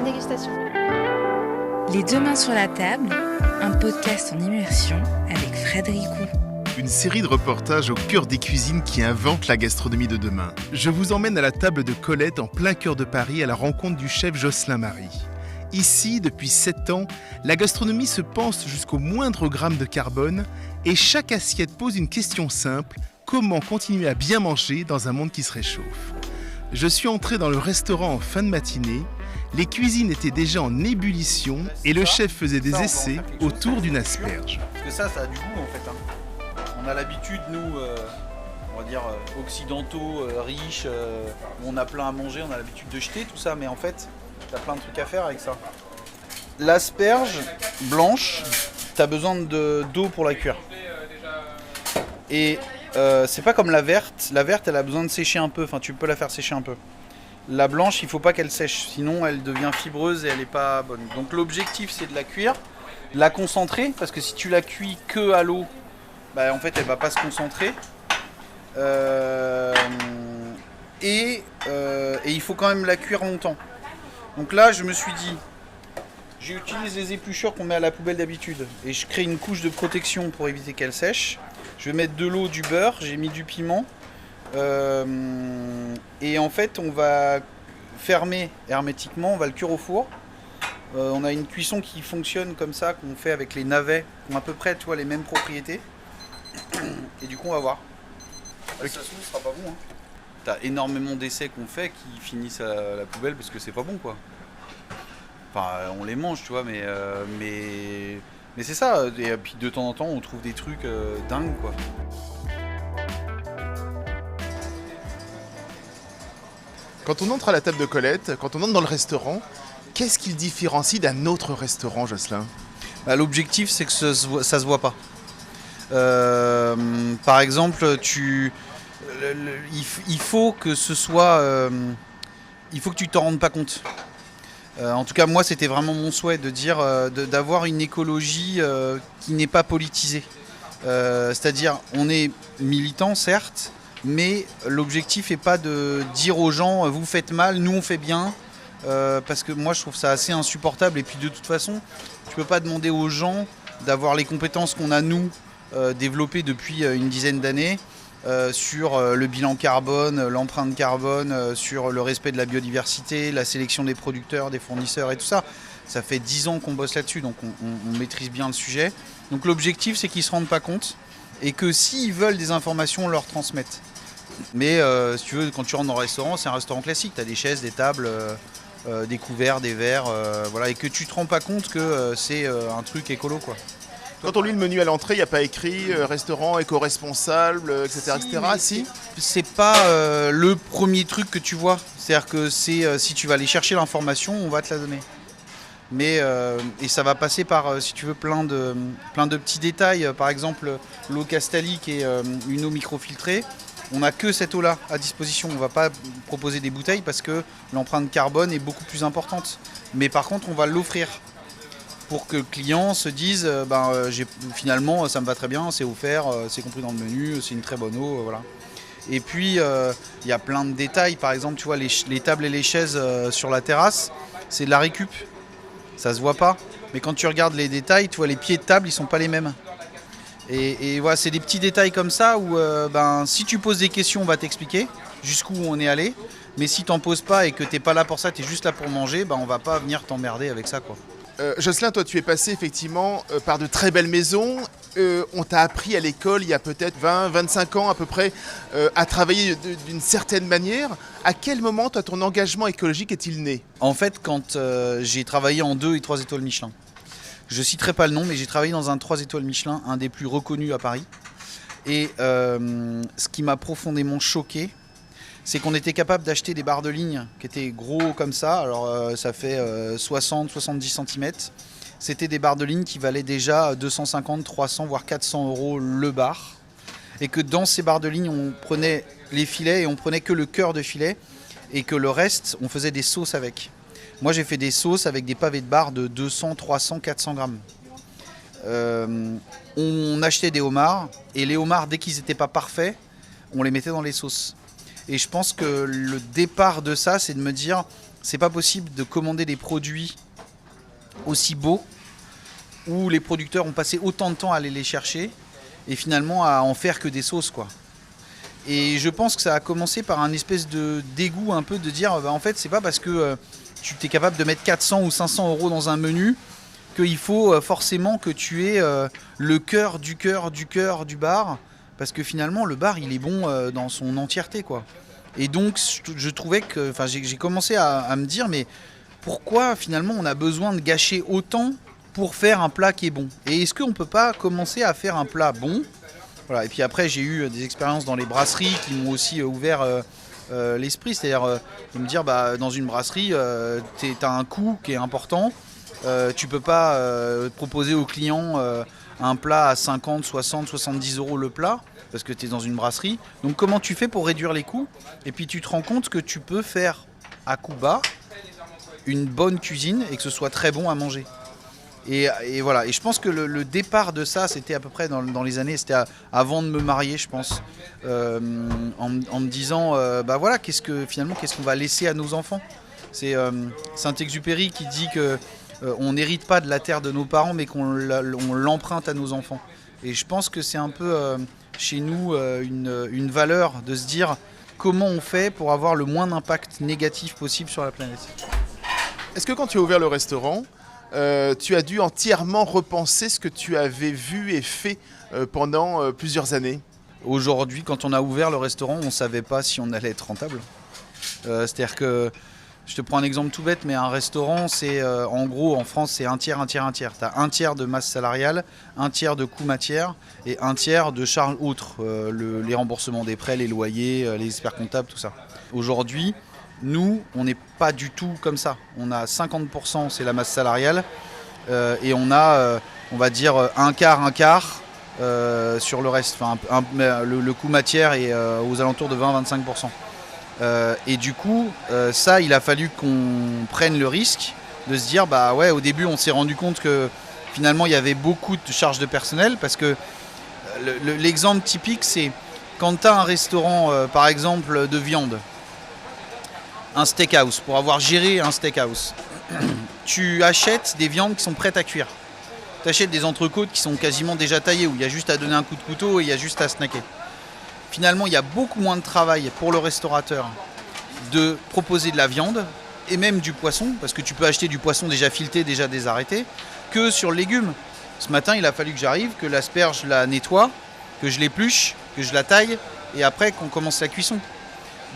Bonne dégustation. Les deux mains sur la table, un podcast en immersion avec Fred Ricou. Une série de reportages au cœur des cuisines qui inventent la gastronomie de demain. Je vous emmène à la table de Colette en plein cœur de Paris à la rencontre du chef Jocelyn Marie. Ici, depuis 7 ans, la gastronomie se pense jusqu'au moindre gramme de carbone et chaque assiette pose une question simple: comment continuer à bien manger dans un monde qui se réchauffe ? Je suis entré dans le restaurant en fin de matinée, les cuisines étaient déjà en ébullition et le chef faisait des essais autour d'une asperge. Parce que ça a du goût en fait. On a l'habitude, nous, on va dire occidentaux, riches, où on a plein à manger, on a l'habitude de jeter tout ça, mais en fait, t'as plein de trucs à faire avec ça. L'asperge blanche, t'as besoin d'eau pour la cuire. Et c'est pas comme la verte. La verte, elle a besoin de sécher un peu, enfin tu peux la faire sécher un peu. La blanche, il faut pas qu'elle sèche, sinon elle devient fibreuse et elle est pas bonne. Donc l'objectif, c'est de la cuire, la concentrer, parce que si tu la cuis que à l'eau, bah, en fait elle va pas se concentrer. Et il faut quand même la cuire longtemps. Donc là, je me suis dit, j'utilise les épluchures qu'on met à la poubelle d'habitude et je crée une couche de protection pour éviter qu'elle sèche. Je vais mettre de l'eau, du beurre, j'ai mis du piment. Et en fait, on va fermer hermétiquement, on va le cuire au four. On a une cuisson qui fonctionne comme ça, qu'on fait avec les navets, qui ont à peu près les mêmes propriétés. Et du coup, on va voir. Ça se trouve, ce sera pas bon. Hein. T'as énormément d'essais qu'on fait qui finissent à la poubelle parce que c'est pas bon, quoi. Enfin, on les mange, tu vois, mais c'est ça. Et puis de temps en temps, on trouve des trucs dingues, quoi. Quand on entre à la table de Colette, quand on entre dans le restaurant, qu'est-ce qui le différencie d'un autre restaurant, Jocelyn ? Bah, l'objectif, c'est que ça se voit pas. Par exemple, il faut que ce soit... il faut que tu t'en rendes pas compte. En tout cas, moi, c'était vraiment mon souhait de dire d'avoir une écologie qui n'est pas politisée. C'est-à-dire, on est militant, certes, mais l'objectif n'est pas de dire aux gens « vous faites mal, nous on fait bien », parce que moi, je trouve ça assez insupportable. Et puis, de toute façon, tu peux pas demander aux gens d'avoir les compétences qu'on a, nous, développées depuis une dizaine d'années, sur le bilan carbone, l'empreinte carbone, sur le respect de la biodiversité, la sélection des producteurs, des fournisseurs et tout ça. Ça fait 10 ans qu'on bosse là-dessus, donc on maîtrise bien le sujet. Donc l'objectif, c'est qu'ils ne se rendent pas compte et que s'ils veulent des informations, on leur transmette. Mais si tu veux, quand tu rentres dans le restaurant, c'est un restaurant classique. Tu as des chaises, des tables, des couverts, des verres, voilà, et que tu ne te rends pas compte que c'est un truc écolo, quoi. Quand on lit le menu à l'entrée, il n'y a pas écrit restaurant éco-responsable, etc. Si. C'est pas le premier truc que tu vois. C'est-à-dire que si tu vas aller chercher l'information, on va te la donner. Mais et ça va passer par, si tu veux, plein de petits détails. Par exemple, l'eau Castali, qui est une eau microfiltrée. On n'a que cette eau-là à disposition. On ne va pas proposer des bouteilles parce que l'empreinte carbone est beaucoup plus importante. Mais par contre, on va l'offrir pour que le client se dise finalement ça me va très bien, c'est offert, c'est compris dans le menu, c'est une très bonne eau, voilà. Et puis il y a plein de détails, par exemple tu vois les tables et les chaises sur la terrasse, c'est de la récup, ça se voit pas, mais quand tu regardes les détails, tu vois les pieds de table ils sont pas les mêmes. Et voilà, c'est des petits détails comme ça où si tu poses des questions on va t'expliquer jusqu'où on est allé, mais si t'en poses pas et que t'es pas là pour ça, t'es juste là pour manger, on va pas venir t'emmerder avec ça, quoi. Jocelyn, toi tu es passé effectivement par de très belles maisons. On t'a appris à l'école il y a peut-être 20-25 ans à peu près à travailler d'une certaine manière. À quel moment toi, ton engagement écologique est-il né ? En fait, quand j'ai travaillé en 2 et 3 étoiles Michelin. Je citerai pas le nom, mais j'ai travaillé dans un 3 étoiles Michelin, un des plus reconnus à Paris. Et ce qui m'a profondément choqué, c'est qu'on était capable d'acheter des barres de ligne qui étaient gros comme ça. Alors ça fait 60-70 cm. C'était des barres de ligne qui valaient déjà 250, 300, voire 400 euros le bar. Et que dans ces barres de ligne, on prenait les filets et on prenait que le cœur de filet. Et que le reste, on faisait des sauces avec. Moi, j'ai fait des sauces avec des pavés de bar de 200, 300, 400 grammes. On achetait des homards. Et les homards, dès qu'ils n'étaient pas parfaits, on les mettait dans les sauces. Et je pense que le départ de ça, c'est de me dire, c'est pas possible de commander des produits aussi beaux où les producteurs ont passé autant de temps à aller les chercher et finalement à en faire que des sauces, quoi. Et je pense que ça a commencé par un espèce de dégoût un peu de dire en fait c'est pas parce que tu es capable de mettre 400 ou 500 euros dans un menu qu'il faut forcément que tu aies le cœur du bar, parce que finalement le bar il est bon dans son entièreté, quoi. Et donc je trouvais que, j'ai commencé à me dire mais pourquoi finalement on a besoin de gâcher autant pour faire un plat qui est bon, et est-ce qu'on peut pas commencer à faire un plat bon. Voilà. Et puis après j'ai eu des expériences dans les brasseries qui m'ont aussi ouvert l'esprit, c'est-à-dire de me dire dans une brasserie t'as un coût qui est important, tu peux pas proposer aux clients un plat à 50, 60, 70 euros le plat parce que tu es dans une brasserie. Donc comment tu fais pour réduire les coûts? Et puis tu te rends compte que tu peux faire à coût bas une bonne cuisine et que ce soit très bon à manger. Et voilà, et je pense que le départ de ça, c'était à peu près dans les années, c'était avant de me marier, je pense, en me disant, voilà, qu'est-ce qu'on va laisser à nos enfants. C'est Saint-Exupéry qui dit que on n'hérite pas de la terre de nos parents, mais qu'on l'emprunte à nos enfants. Et je pense que c'est un peu chez nous une valeur de se dire comment on fait pour avoir le moins d'impact négatif possible sur la planète. Est-ce que quand tu as ouvert le restaurant, tu as dû entièrement repenser ce que tu avais vu et fait pendant plusieurs années? Aujourd'hui, quand on a ouvert le restaurant, on ne savait pas si on allait être rentable. C'est-à-dire que, je te prends un exemple tout bête, mais un restaurant, c'est en gros, en France, c'est un tiers. Tu as un tiers de masse salariale, un tiers de coûts matières et un tiers de charges autres, les remboursements des prêts, les loyers, les experts comptables, tout ça. Aujourd'hui, nous, on n'est pas du tout comme ça. On a 50%, c'est la masse salariale, et on a, on va dire, un quart sur le reste. Le coût matière est aux alentours de 20-25%. Et du coup, ça, il a fallu qu'on prenne le risque de se dire, au début, on s'est rendu compte que finalement, il y avait beaucoup de charges de personnel, parce que l'exemple typique, c'est quand tu as un restaurant, par exemple, de viande, un steakhouse, pour avoir géré un steakhouse, tu achètes des viandes qui sont prêtes à cuire. Tu achètes des entrecôtes qui sont quasiment déjà taillées, où il y a juste à donner un coup de couteau et il y a juste à snacker. Finalement, il y a beaucoup moins de travail pour le restaurateur de proposer de la viande et même du poisson, parce que tu peux acheter du poisson déjà fileté, déjà désarrêté, que sur le légume. Ce matin, il a fallu que j'arrive, que l'asperge, je la nettoie, que je l'épluche, que je la taille, et après qu'on commence la cuisson.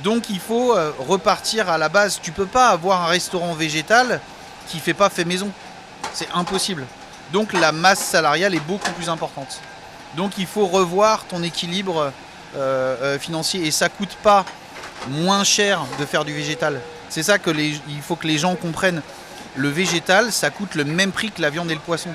Donc il faut repartir à la base. Tu peux pas avoir un restaurant végétal qui fait pas fait maison. C'est impossible. Donc la masse salariale est beaucoup plus importante. Donc il faut revoir ton équilibre financier, et ça coûte pas moins cher de faire du végétal. C'est ça il faut que les gens comprennent. Le végétal, ça coûte le même prix que la viande et le poisson.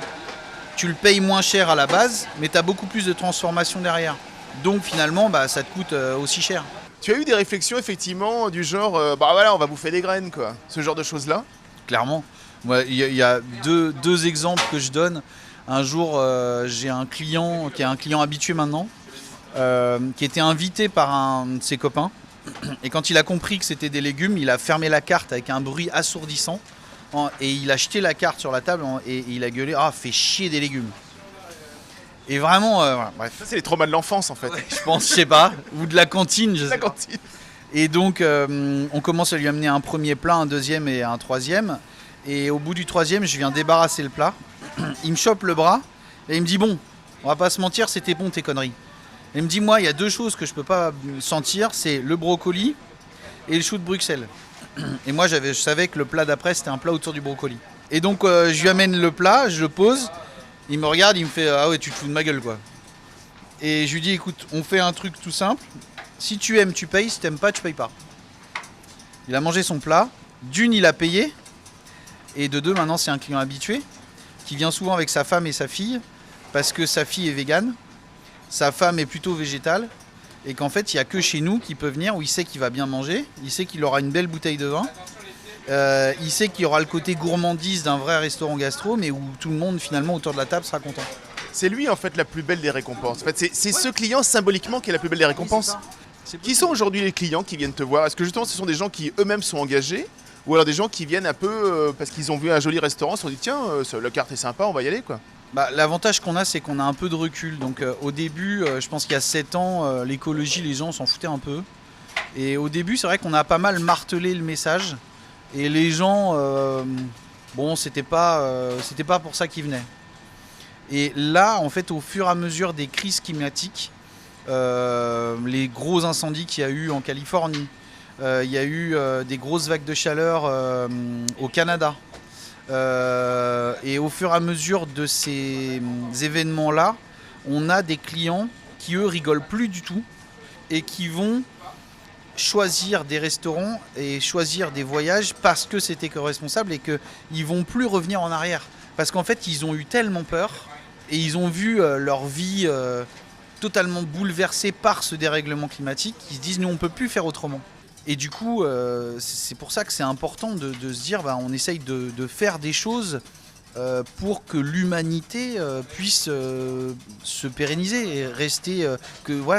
Tu le payes moins cher à la base, mais tu as beaucoup plus de transformation derrière. Donc finalement, ça te coûte aussi cher. Tu as eu des réflexions effectivement du genre, on va bouffer des graines, quoi. Ce genre de choses-là? Clairement. Il y a deux exemples que je donne. Un jour, j'ai un client qui est un client habitué maintenant, qui était invité par un de ses copains. Et quand il a compris que c'était des légumes, il a fermé la carte avec un bruit assourdissant. Et il a jeté la carte sur la table et il a gueulé « Ah, fait chier des légumes !» Et vraiment, bref. Ça, c'est les traumas de l'enfance, en fait. Ouais, je pense, je sais pas. Ou de la cantine, je sais La pas. cantine. Et donc, on commence à lui amener un premier plat, un deuxième et un troisième. Et au bout du troisième, je viens débarrasser le plat. Il me chope le bras et il me dit « Bon, on va pas se mentir, c'était bon tes conneries. » Il me dit « Moi, il y a deux choses que je peux pas sentir, c'est le brocoli et le chou de Bruxelles. » Et moi, je savais que le plat d'après, c'était un plat autour du brocoli. Et donc, je lui amène le plat, je le pose. Il me regarde, il me fait « Ah ouais, tu te fous de ma gueule, quoi. » Et je lui dis « Écoute, on fait un truc tout simple. Si tu aimes, tu payes. Si tu n'aimes pas, tu payes pas. » Il a mangé son plat. D'une, il a payé. Et de deux, maintenant, c'est un client habitué qui vient souvent avec sa femme et sa fille parce que sa fille est végane, sa femme est plutôt végétale, et qu'en fait, il n'y a que chez nous qu'il peut venir où il sait qu'il va bien manger, il sait qu'il aura une belle bouteille de vin, il sait qu'il y aura le côté gourmandise d'un vrai restaurant gastro, mais où tout le monde, finalement, autour de la table sera content. C'est lui, en fait, la plus belle des récompenses. En fait, c'est ce client, symboliquement, qui est la plus belle des récompenses. Qui sont aujourd'hui les clients qui viennent te voir? Est-ce que justement, ce sont des gens qui eux-mêmes sont engagés, Ou alors des gens qui viennent un peu parce qu'ils ont vu un joli restaurant, se sont dit tiens, la carte est sympa, on va y aller quoi. L'avantage qu'on a, c'est qu'on a un peu de recul. Donc au début, je pense qu'il y a 7 ans, l'écologie, les gens s'en foutaient un peu. Et au début, c'est vrai qu'on a pas mal martelé le message. Et les gens, c'était pas pour ça qu'ils venaient. Et là, en fait, au fur et à mesure des crises climatiques, les gros incendies qu'il y a eu en Californie, il y a eu des grosses vagues de chaleur au Canada. Et au fur et à mesure de ces événements-là, on a des clients qui, eux, rigolent plus du tout et qui vont choisir des restaurants et choisir des voyages parce que c'est éco-responsable et qu'ils ne vont plus revenir en arrière. Parce qu'en fait, ils ont eu tellement peur et ils ont vu leur vie totalement bouleversée par ce dérèglement climatique qu'ils se disent « nous, on ne peut plus faire autrement ». Et du coup, c'est pour ça que c'est important de se dire on essaye de faire des choses pour que l'humanité puisse se pérenniser et rester,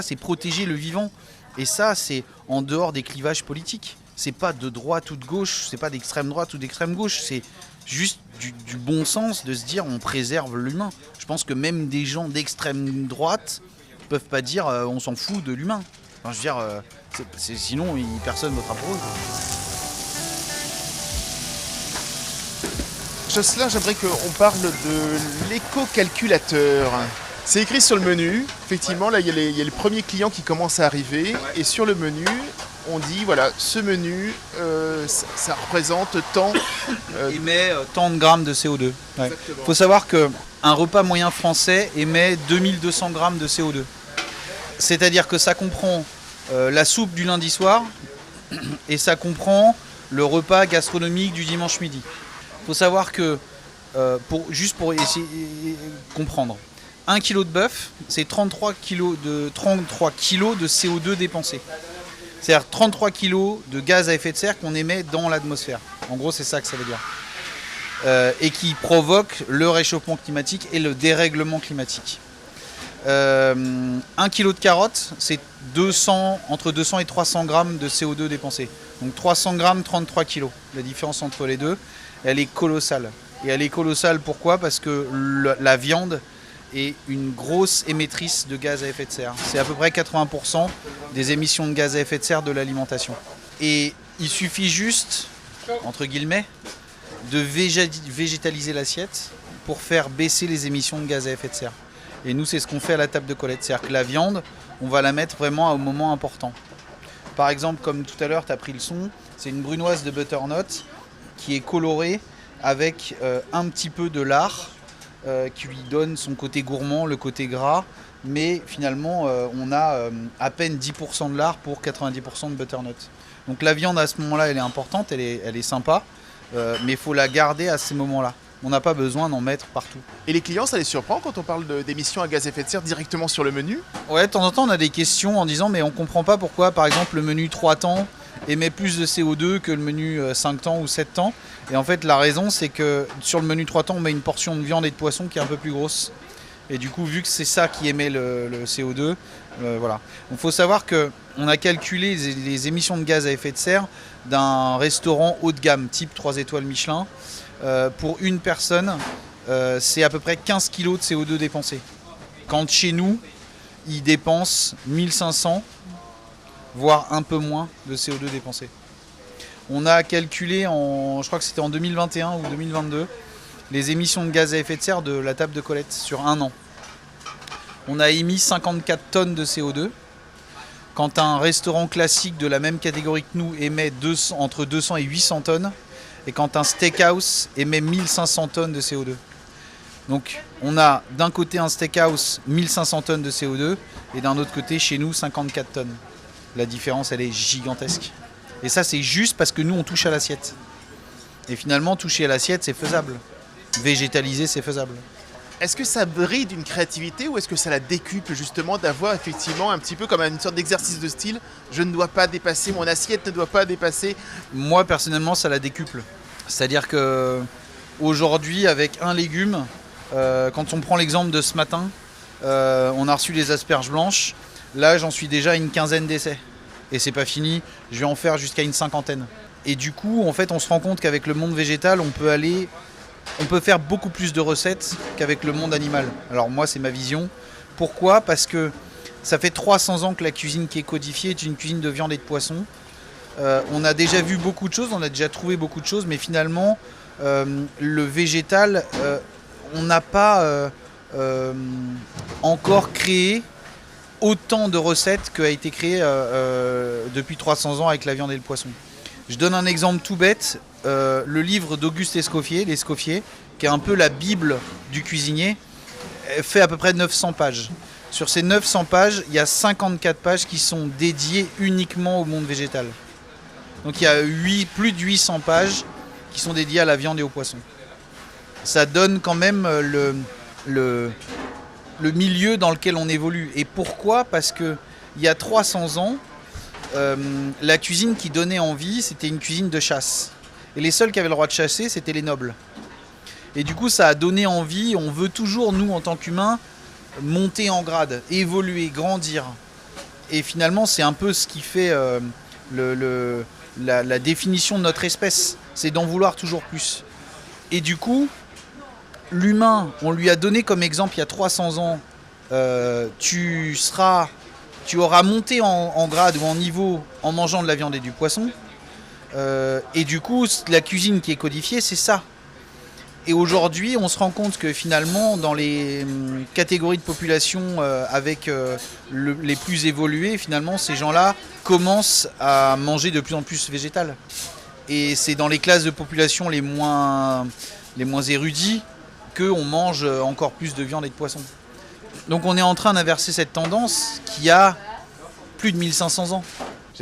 c'est protéger le vivant. Et ça, c'est en dehors des clivages politiques. C'est pas de droite ou de gauche, c'est pas d'extrême droite ou d'extrême gauche, c'est juste du bon sens de se dire on préserve l'humain. Je pense que même des gens d'extrême droite peuvent pas dire on s'en fout de l'humain. Enfin, je veux dire, sinon personne ne votera pour eux. Jocelyn, j'aimerais qu'on parle de l'éco-calculateur. C'est écrit sur le menu. Effectivement, là, il y a les premiers clients qui commencent à arriver. Et sur le menu, on dit, voilà, ce menu, ça représente tant... émet tant de grammes de CO2. Il faut savoir qu'un repas moyen français émet 2200 grammes de CO2. C'est-à-dire que ça comprend la soupe du lundi soir et ça comprend le repas gastronomique du dimanche midi. Il faut savoir que, juste pour essayer de comprendre, 1 kg de bœuf, c'est 33 kg de CO2 dépensés. C'est-à-dire 33 kg de gaz à effet de serre qu'on émet dans l'atmosphère. En gros, c'est ça que ça veut dire. Et qui provoque le réchauffement climatique et le dérèglement climatique. 1 kg de carottes, c'est entre 200 et 300 grammes de CO2 dépensés. Donc 300 grammes, 33 kg. La différence entre les deux, elle est colossale. Et elle est colossale pourquoi ? Parce que la viande est une grosse émettrice de gaz à effet de serre. C'est à peu près 80% des émissions de gaz à effet de serre de l'alimentation. Et il suffit juste, entre guillemets, de végétaliser l'assiette pour faire baisser les émissions de gaz à effet de serre. Et nous, c'est ce qu'on fait à la table de Colette. C'est-à-dire que la viande, on va la mettre vraiment au moment important. Par exemple, comme tout à l'heure, tu as pris le son, c'est une brunoise de butternut qui est colorée avec un petit peu de lard qui lui donne son côté gourmand, le côté gras. Mais finalement, on a à peine 10% de lard pour 90% de butternut. Donc la viande, à ce moment-là, elle est importante, elle est sympa, mais il faut la garder à ces moments-là. On n'a pas besoin d'en mettre partout. Et les clients, ça les surprend quand on parle d'émissions à gaz à effet de serre directement sur le menu ? Ouais, de temps en temps, on a des questions en disant mais on ne comprend pas pourquoi, par exemple, le menu 3 temps émet plus de CO2 que le menu 5 temps ou 7 temps. Et en fait, la raison, c'est que sur le menu 3 temps, on met une portion de viande et de poisson qui est un peu plus grosse. Et du coup, vu que c'est ça qui émet le CO2, voilà. Il faut savoir qu'on a calculé les émissions de gaz à effet de serre d'un restaurant haut de gamme, type 3 étoiles Michelin. Pour une personne, c'est à peu près 15 kg de CO2 dépensés. Quand chez nous, ils dépensent 1500, voire un peu moins de CO2 dépensés. On a calculé, je crois que c'était en 2021 ou 2022, les émissions de gaz à effet de serre de la table de Colette sur un an. On a émis 54 tonnes de CO2. Quand un restaurant classique de la même catégorie que nous émet entre 200 et 800 tonnes, et quand un steakhouse émet 1500 tonnes de CO2. Donc on a d'un côté un steakhouse 1500 tonnes de CO2 et d'un autre côté chez nous 54 tonnes. La différence elle est gigantesque. Et ça c'est juste parce que nous on touche à l'assiette. Et finalement toucher à l'assiette c'est faisable. Végétaliser c'est faisable. Est-ce que ça bride une créativité ou est-ce que ça la décuple justement d'avoir effectivement un petit peu comme une sorte d'exercice de style ? Je ne dois pas dépasser, mon assiette ne doit pas dépasser. Moi personnellement ça la décuple. C'est-à-dire que aujourd'hui avec un légume, quand on prend l'exemple de ce matin, on a reçu les asperges blanches. Là j'en suis déjà à une quinzaine d'essais. Et c'est pas fini, je vais en faire jusqu'à une cinquantaine. Et du coup, en fait, on se rend compte qu'avec le monde végétal, on peut faire beaucoup plus de recettes qu'avec le monde animal. Alors moi, c'est ma vision. Pourquoi ? Parce que ça fait 300 ans que la cuisine qui est codifiée est une cuisine de viande et de poisson. On a déjà vu beaucoup de choses, on a déjà trouvé beaucoup de choses, mais finalement, le végétal, on n'a pas encore créé autant de recettes qu'a été créé depuis 300 ans avec la viande et le poisson. Je donne un exemple tout bête, le livre d'Auguste Escoffier, l'Escoffier, qui est un peu la bible du cuisinier, fait à peu près 900 pages. Sur ces 900 pages, il y a 54 pages qui sont dédiées uniquement au monde végétal. Donc il y a plus de 800 pages qui sont dédiées à la viande et au poisson. Ça donne quand même le milieu dans lequel on évolue. Et pourquoi ? Parce qu'il y a 300 ans, la cuisine qui donnait envie, c'était une cuisine de chasse. Et les seuls qui avaient le droit de chasser, c'était les nobles. Et du coup, ça a donné envie. On veut toujours, nous, en tant qu'humains, monter en grade, évoluer, grandir. Et finalement, c'est un peu ce qui fait la définition de notre espèce. C'est d'en vouloir toujours plus. Et du coup, l'humain, on lui a donné comme exemple il y a 300 ans, tu auras monté en grade ou en niveau en mangeant de la viande et du poisson. Et du coup, la cuisine qui est codifiée, c'est ça. Et aujourd'hui, on se rend compte que finalement, dans les catégories de population avec les plus évoluées, finalement, ces gens-là commencent à manger de plus en plus végétal. Et c'est dans les classes de population les moins érudits qu'on mange encore plus de viande et de poisson. Donc on est en train d'inverser cette tendance qui a plus de 1500 ans.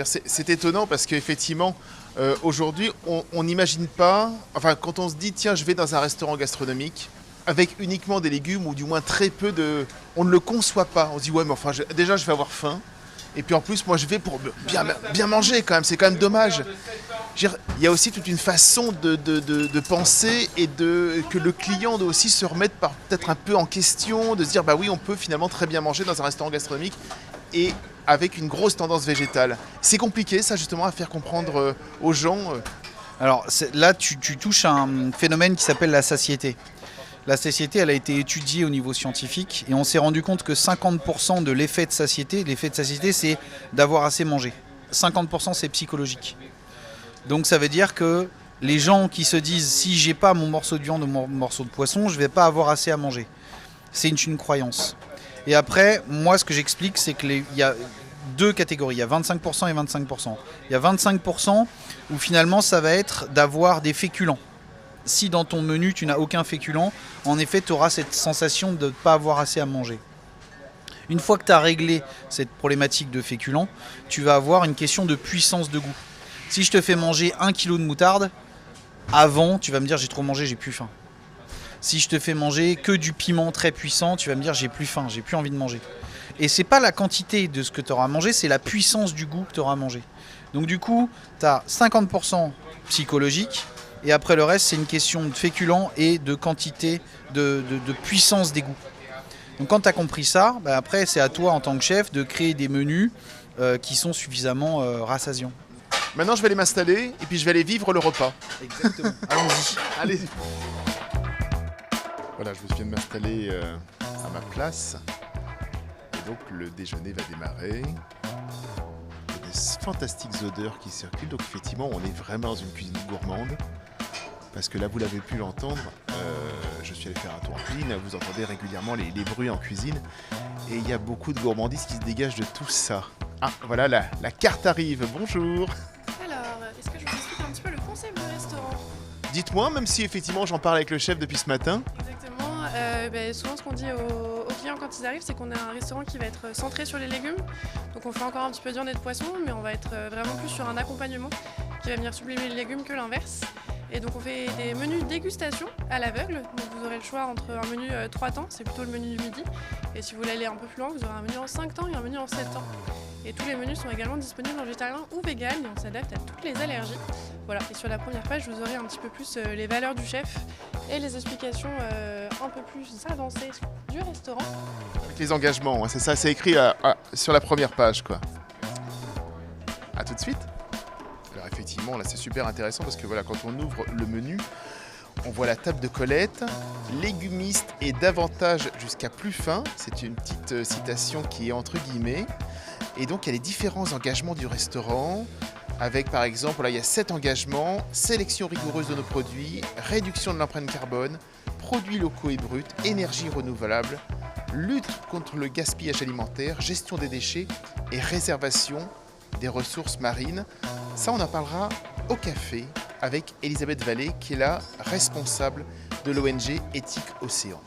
C'est étonnant parce qu'effectivement, aujourd'hui, on n'imagine pas... Enfin, quand on se dit, tiens, je vais dans un restaurant gastronomique, avec uniquement des légumes, ou du moins très peu de... On ne le conçoit pas. On se dit, ouais, mais enfin, déjà, je vais avoir faim. Et puis en plus, moi, je vais pour bien manger, quand même. C'est quand même dommage. Il y a aussi toute une façon de penser et que le client doit aussi se remettre peut-être un peu en question, de se dire, bah oui, on peut finalement très bien manger dans un restaurant gastronomique et avec une grosse tendance végétale. C'est compliqué, ça, justement, à faire comprendre aux gens. Alors là, tu touches à un phénomène qui s'appelle la satiété. La satiété, elle a été étudiée au niveau scientifique et on s'est rendu compte que 50% de l'effet de satiété, c'est d'avoir assez mangé. 50% c'est psychologique. Donc ça veut dire que les gens qui se disent si j'ai pas mon morceau de viande ou mon morceau de poisson, je vais pas avoir assez à manger. C'est une croyance. Et après, moi ce que j'explique, c'est qu'il y a deux catégories, il y a 25% et 25%. Il y a 25% où finalement ça va être d'avoir des féculents. Si dans ton menu tu n'as aucun féculent, en effet tu auras cette sensation de ne pas avoir assez à manger. Une fois que tu as réglé cette problématique de féculents, tu vas avoir une question de puissance de goût. Si je te fais manger 1 kg de moutarde, avant tu vas me dire j'ai trop mangé, j'ai plus faim. Si je te fais manger que du piment très puissant, tu vas me dire j'ai plus faim, j'ai plus envie de manger. Et c'est pas la quantité de ce que tu auras mangé, c'est la puissance du goût que tu auras mangé. Donc du coup, tu as 50% psychologique, et après le reste, c'est une question de féculents et de quantité, de puissance des goûts. Donc quand tu as compris ça, bah après c'est à toi en tant que chef de créer des menus qui sont suffisamment rassasiants. Maintenant, je vais aller m'installer et puis je vais aller vivre le repas. Exactement. Allons-y. Allez. Voilà, je viens de m'installer à ma place. Et donc, le déjeuner va démarrer. Il y a des fantastiques odeurs qui circulent. Donc, effectivement, on est vraiment dans une cuisine gourmande. Parce que là, vous l'avez pu l'entendre, je suis allé faire un tour en cuisine. Vous entendez régulièrement les bruits en cuisine. Et il y a beaucoup de gourmandise qui se dégage de tout ça. Ah, voilà, la carte arrive. Bonjour. Alors, est-ce que je vous explique un petit peu le concept du restaurant ? Dites-moi, même si effectivement j'en parle avec le chef depuis ce matin. Exactement. Souvent, ce qu'on dit aux clients quand ils arrivent, c'est qu'on a un restaurant qui va être centré sur les légumes. Donc, on fait encore un petit peu de viande et de poisson, mais on va être vraiment plus sur un accompagnement qui va venir sublimer les légumes que l'inverse. Et donc, on fait des menus dégustation à l'aveugle. Donc, vous aurez le choix entre un menu 3 temps, c'est plutôt le menu du midi. Et si vous voulez aller un peu plus loin, vous aurez un menu en 5 temps et un menu en 7 temps. Et tous les menus sont également disponibles en végétarien ou vegan et on s'adapte à toutes les allergies. Voilà. Et sur la première page, vous aurez un petit peu plus les valeurs du chef et les explications un peu plus avancées du restaurant. Avec les engagements, hein, c'est ça, c'est écrit sur la première page, quoi. À tout de suite. Alors effectivement, là c'est super intéressant parce que voilà, quand on ouvre le menu, on voit la table de Colette, légumiste et davantage jusqu'à plus fin. C'est une petite citation qui est entre guillemets. Et donc il y a les différents engagements du restaurant. Avec par exemple, là il y a 7 engagements, sélection rigoureuse de nos produits, réduction de l'empreinte carbone, produits locaux et bruts, énergie renouvelable, lutte contre le gaspillage alimentaire, gestion des déchets et réservation des ressources marines. Ça, on en parlera au café avec Elisabeth Vallée, qui est la responsable de l'ONG Éthique Océan.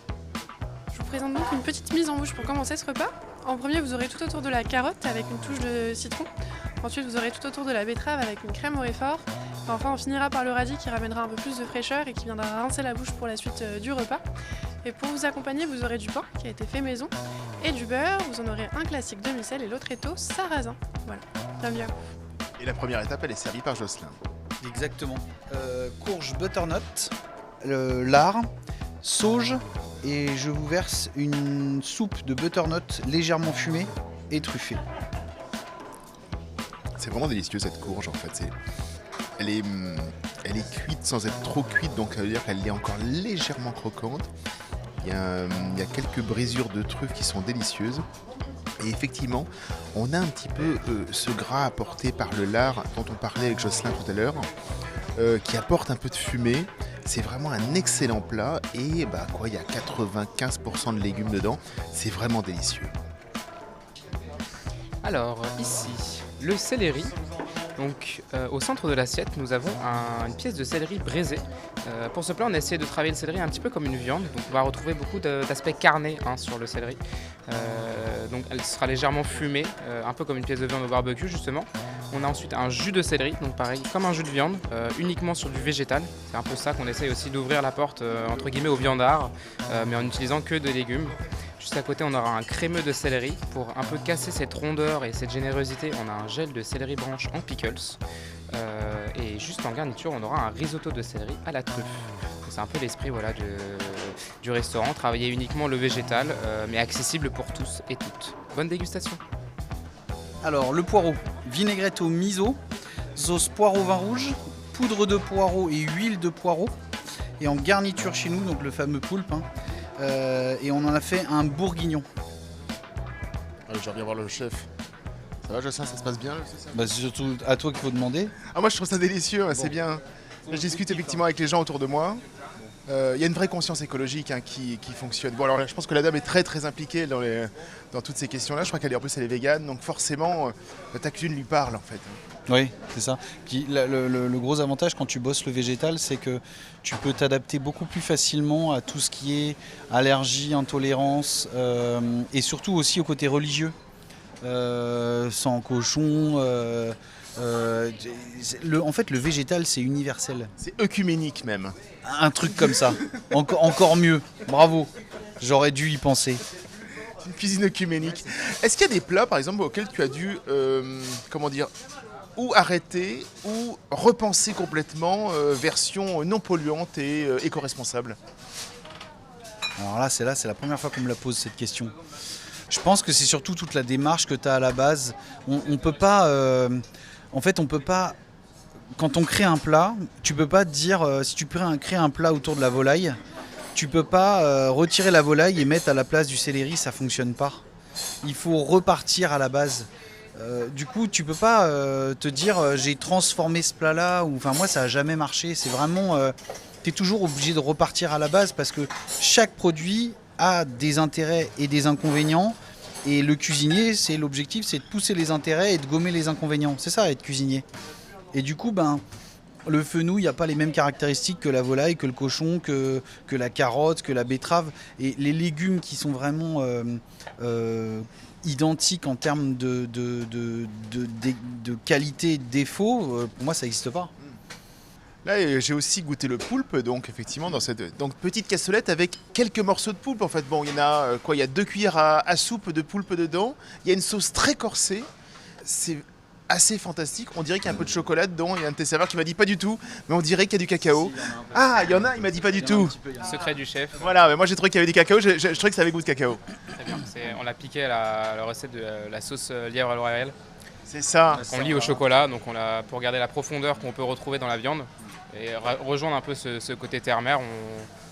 Je vous présente donc une petite mise en bouche pour commencer ce repas. En premier, vous aurez tout autour de la carotte avec une touche de citron. Ensuite, vous aurez tout autour de la betterave avec une crème au réfort. Et enfin, on finira par le radis qui ramènera un peu plus de fraîcheur et qui viendra rincer la bouche pour la suite du repas. Et pour vous accompagner, vous aurez du pain qui a été fait maison et du beurre. Vous en aurez un classique demi-sel et l'autre est au sarrasin. Voilà, bienvenue à vous. Et la première étape, elle est servie par Jocelyn. Exactement. Courge butternut, lard, sauge, et je vous verse une soupe de butternut légèrement fumée et truffée. C'est vraiment délicieux cette courge en fait. Elle est cuite sans être trop cuite, donc ça veut dire qu'elle est encore légèrement croquante. Il y a quelques brisures de truffes qui sont délicieuses. Et effectivement, on a un petit peu ce gras apporté par le lard dont on parlait avec Jocelyn tout à l'heure, qui apporte un peu de fumée. C'est vraiment un excellent plat et il y a 95% de légumes dedans. C'est vraiment délicieux. Alors ici, le céleri. Donc au centre de l'assiette, nous avons une pièce de céleri braisé. Pour ce plat, on a essayé de travailler le céleri un petit peu comme une viande. Donc on va retrouver beaucoup d'aspects carnés sur le céleri. Donc elle sera légèrement fumée, un peu comme une pièce de viande au barbecue justement. On a ensuite un jus de céleri, donc pareil, comme un jus de viande, uniquement sur du végétal. C'est un peu ça qu'on essaye aussi d'ouvrir la porte entre guillemets aux viandards, mais en n'utilisant que de légumes. Juste à côté, on aura un crémeux de céleri. Pour un peu casser cette rondeur et cette générosité, on a un gel de céleri branche en pickles. Et juste en garniture, on aura un risotto de céleri à la truffe. C'est un peu l'esprit du restaurant, travailler uniquement le végétal, mais accessible pour tous et toutes. Bonne dégustation. Alors, le poireau, vinaigrette au miso, sauce poireau vin rouge, poudre de poireau et huile de poireau. Et en garniture chez nous, donc le fameux poulpe. Et on en a fait un bourguignon. Allez, je reviens voir le chef. Ça va, Jocelyn, ça se passe bien? C'est surtout à toi qu'il faut demander. Ah, moi je trouve ça délicieux, c'est bien. Là, je discute effectivement avec les gens autour de moi. Il y a une vraie conscience écologique qui fonctionne. Bon, alors là, je pense que la dame est très très impliquée dans toutes ces questions-là. Je crois qu'elle est végane, donc forcément ta cuisine lui parle en fait. Oui, c'est ça. Puis, le gros avantage quand tu bosses le végétal, c'est que tu peux t'adapter beaucoup plus facilement à tout ce qui est allergie, intolérance, et surtout aussi au côté religieux. Sans cochon. En fait, le végétal, c'est universel. C'est œcuménique même. Un truc comme ça. Encore mieux. Bravo. J'aurais dû y penser. C'est une cuisine œcuménique. Est-ce qu'il y a des plats, par exemple, auxquels tu as dû, ou arrêter, ou repenser complètement, version non polluante et éco-responsable? Alors là, c'est la première fois qu'on me la pose cette question. Je pense que c'est surtout toute la démarche que tu as à la base. On peut pas... on peut pas... Quand on crée un plat, tu peux pas te dire... si tu crées un plat autour de la volaille, tu peux pas retirer la volaille et mettre à la place du céleri, ça fonctionne pas. Il faut repartir à la base. Du coup, tu peux pas te dire j'ai transformé ce plat-là. Enfin, moi, ça a jamais marché. C'est vraiment... tu es toujours obligé de repartir à la base parce que chaque produit a des intérêts et des inconvénients. Et le cuisinier, l'objectif, c'est de pousser les intérêts et de gommer les inconvénients. C'est ça, être cuisinier. Et du coup, le fenouil n'a pas les mêmes caractéristiques que la volaille, que le cochon, que la carotte, que la betterave. Et les légumes qui sont vraiment identiques en termes de qualité et de défaut, pour moi, ça n'existe pas. Là, j'ai aussi goûté le poulpe, donc effectivement, dans cette petite cassolette avec quelques morceaux de poulpe. En fait, bon, il y en a il y a 2 cuillères à soupe de poulpe dedans. Il y a une sauce très corsée. C'est assez fantastique. On dirait qu'il y a un peu de chocolat dedans. Il y a un de tes serveurs qui m'a dit pas du tout, mais on dirait qu'il y a du cacao. Ah, il y en a, il m'a dit pas du tout. Secret du chef. Voilà, mais moi j'ai trouvé qu'il y avait du cacao. Je trouvais que ça avait goût de cacao. Très bien. On l'a piqué à la recette de la sauce lièvre à l'Oréal. C'est ça. On lie au chocolat, donc pour garder la profondeur qu'on peut retrouver dans la viande et rejoindre un peu ce côté terre-mer,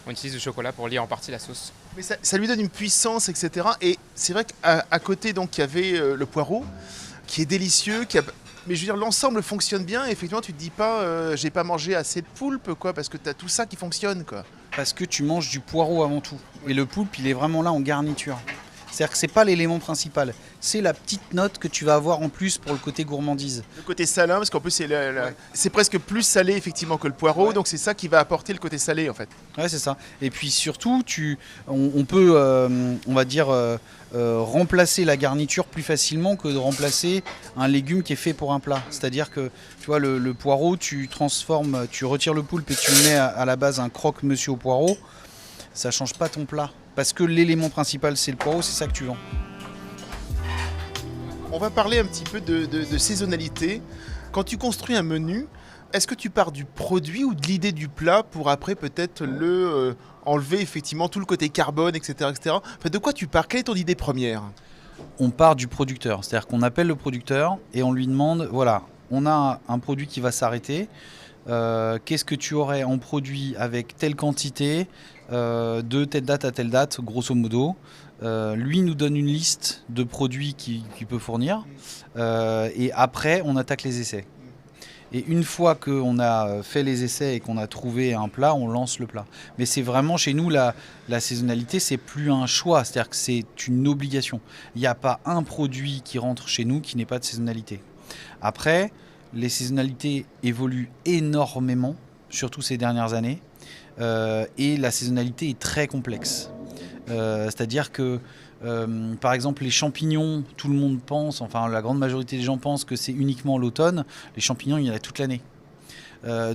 on utilise du chocolat pour lier en partie la sauce. Mais ça lui donne une puissance, etc. Et c'est vrai qu'à côté, donc, il y avait le poireau, qui est délicieux, mais je veux dire, l'ensemble fonctionne bien. Et effectivement, tu te dis pas, j'ai pas mangé assez de poulpe, quoi, parce que tu as tout ça qui fonctionne, quoi. Parce que tu manges du poireau avant tout. Et le poulpe, il est vraiment là en garniture. C'est-à-dire que c'est pas l'élément principal. C'est la petite note que tu vas avoir en plus pour le côté gourmandise. Le côté salin, parce qu'en plus, c'est presque plus salé, effectivement, que le poireau. Ouais. Donc, c'est ça qui va apporter le côté salé, en fait. Ouais, c'est ça. Et puis surtout, on peut, on va dire, remplacer la garniture plus facilement que de remplacer un légume qui est fait pour un plat. C'est-à-dire que, tu vois, le poireau, tu retires le poulpe et tu mets à la base un croque-monsieur au poireau. Ça change pas ton plat. Parce que l'élément principal, c'est le poireau, c'est ça que tu vends. On va parler un petit peu de saisonnalité. Quand tu construis un menu, est-ce que tu pars du produit ou de l'idée du plat pour après peut-être enlever effectivement tout le côté carbone, etc. etc. Enfin, de quoi tu pars? Quelle est ton idée première? On part du producteur. C'est-à-dire qu'on appelle le producteur et on lui demande, voilà, on a un produit qui va s'arrêter. Qu'est-ce que tu aurais en produit avec telle quantité de telle date à telle date, grosso modo. Lui nous donne une liste de produits qu'il peut fournir et après on attaque les essais. Et une fois qu'on a fait les essais et qu'on a trouvé un plat, on lance le plat. Mais c'est vraiment chez nous, la saisonnalité, c'est plus un choix, c'est-à-dire que c'est une obligation. Il n'y a pas un produit qui rentre chez nous qui n'ait pas de saisonnalité. Après, les saisonnalités évoluent énormément, surtout ces dernières années. Et la saisonnalité est très complexe. C'est-à-dire que, par exemple, les champignons, tout le monde pense, enfin la grande majorité des gens pensent que c'est uniquement l'automne. Les champignons, il y en a toute l'année.